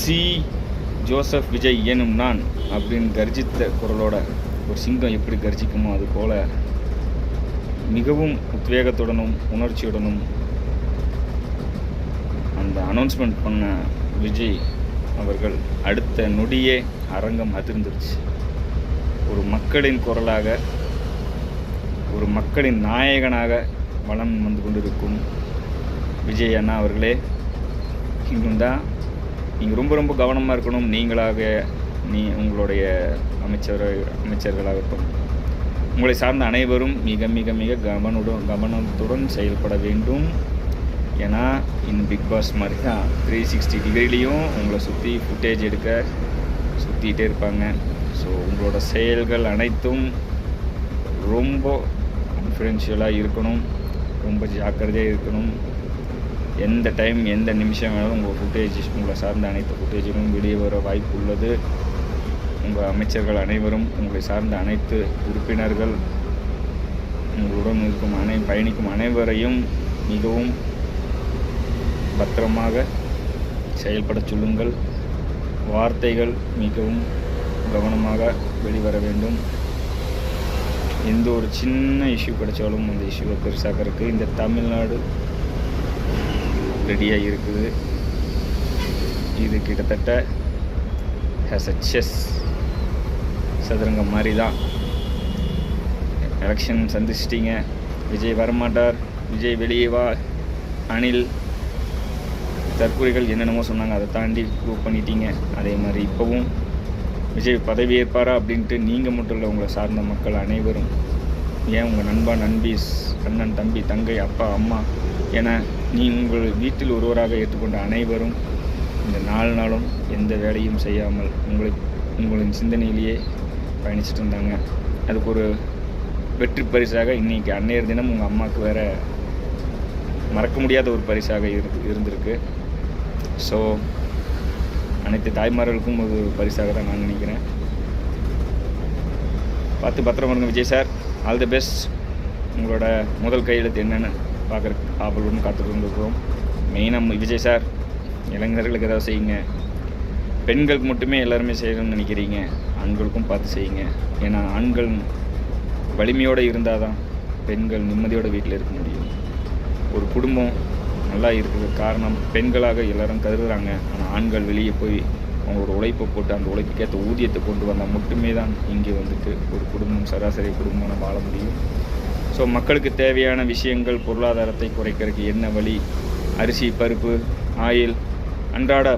C Joseph Vijay எனும் நான் அப்படின்னு கர்ஜித்த குரலோட ஒரு சிங்கம் எப்படி கர்ஜிக்குமோ அது போல் மிகவும் உத்வேகத்துடனும் உணர்ச்சியுடனும் அந்த அனௌன்ஸ்மெண்ட் பண்ண விஜய் அவர்கள் அடுத்த நொடியே அரங்கம் அதிர்ந்துருச்சு. ஒரு மக்களின் குரலாக, ஒரு மக்களின் நாயகனாக வலம் வந்து கொண்டிருக்கும் விஜய் அண்ணா அவர்களே, இன்னும் தான் நீங்கள் ரொம்ப கவனமாக இருக்கணும். நீங்களாக உங்களுடைய அமைச்சர்களாகட்டும், உங்களை சார்ந்த அனைவரும் மிக கவனத்துடன் செயல்பட வேண்டும். ஏன்னா பிக் பாஸ் மாதிரி தான் 360 டிகிரிலையும் உங்களை சுற்றி ஃபுட்டேஜ் எடுக்க சுற்றிகிட்டே இருப்பாங்க. ஸோ உங்களோட செயல்கள் அனைத்தும் ரொம்ப கான்ஃபிடென்ஷியலாக இருக்கணும், ரொம்ப ஜாக்கிரதையாக இருக்கணும். எந்த டைம் எந்த நிமிஷம் வேணாலும் உங்கள் ஃபுட்டேஜ், உங்களை சார்ந்த அனைத்து ஃபுட்டேஜிலும் வெளியே வர வாய்ப்பு உள்ளது. உங்கள் அமைச்சர்கள் அனைவரும், உங்களை சார்ந்த அனைத்து உறுப்பினர்கள், உங்களுடன் இருக்கும் பயணிக்கும் அனைவரையும் மிகவும் பத்திரமாக செயல்பட சொல்லுங்கள். வார்த்தைகள் மிகவும் கவனமாக வெளிவர வேண்டும். எந்த ஒரு சின்ன இஷ்யூ கிடைச்சாலும் அந்த இஷ்யூவை பெருசாக்கிறதுக்கு இந்த தமிழ்நாடு ரெடியாக இருக்குது. இது கிட்டத்தட்ட ஹேஸ் அ செஸ் சதுரங்கம் மாதிரி தான். எலெக்ஷன் சந்திச்சிட்டிங்க, விஜய் வரமாட்டார், விஜய் வெளியே வா, அனில் தற்கொலைகள் என்னென்னமோ சொன்னாங்க, அதை தாண்டி ப்ரூவ் பண்ணிட்டீங்க. அதே மாதிரி இப்போவும் விஜய் பதவி ஏற்பாரா அப்படின்ட்டு நீங்கள் மட்டும் இல்லை, உங்களை சார்ந்த மக்கள் அனைவரும், ஏன் உங்கள் நண்பா நண்பீஸ், அண்ணன் தம்பி தங்கை அப்பா அம்மா என உங்கள் வீட்டில் ஒருவராக ஏற்றுக்கொண்ட அனைவரும் இந்த 4 நாளும் எந்த வேலையும் செய்யாமல் உங்களின் சிந்தனையிலேயே பயணிச்சுட்டு இருந்தாங்க. அதுக்கு ஒரு வெற்றி பரிசாக இன்றைக்கி அன்னையர் தினம் உங்கள் அம்மாவுக்கு வேறு மறக்க முடியாத ஒரு பரிசாக இருந்திருக்கு. ஸோ அனைத்து தாய்மார்களுக்கும் ஒரு பரிசாக தான் நான் நினைக்கிறேன். பார்த்து பத்திரம் இருங்க Vijay sir. All the best. உங்களோட முதல் கையெழுத்து என்னென்னு பார்க்குறக்கு ஆவலுடன் காத்துட்டு இருக்கிறோம். மெயினாக விஜய் சார், இளைஞர்களுக்கு ஏதாவது செய்யுங்க. பெண்களுக்கு மட்டுமே எல்லாருமே செய்யணும்னு நினைக்கிறீங்க, ஆண்களுக்கும் பார்த்து செய்யுங்க. ஏன்னா ஆண்கள் வலிமையோடு இருந்தால் தான் பெண்கள் நிம்மதியோட வீட்டில் இருக்க முடியும். ஒரு குடும்பம் நல்லா இருக்கிற காரணம் பெண்களாக எல்லோரும் கருதுகிறாங்க. ஆனால் ஆண்கள் வெளியே போய் அவங்களோட உழைப்பை போட்டு அந்த உழைப்புக்கேற்ற ஊதியத்தை கொண்டு வந்தால் மட்டுமே தான் இங்கே வந்துட்டு ஒரு குடும்பம் சராசரி குடும்பம் வாழ முடியும். ஸோ மக்களுக்கு தேவையான விஷயங்கள், பொருளாதாரத்தை குறைக்கிறதுக்கு என்ன வழி, அரிசி பருப்பு ஆயில் அன்றாட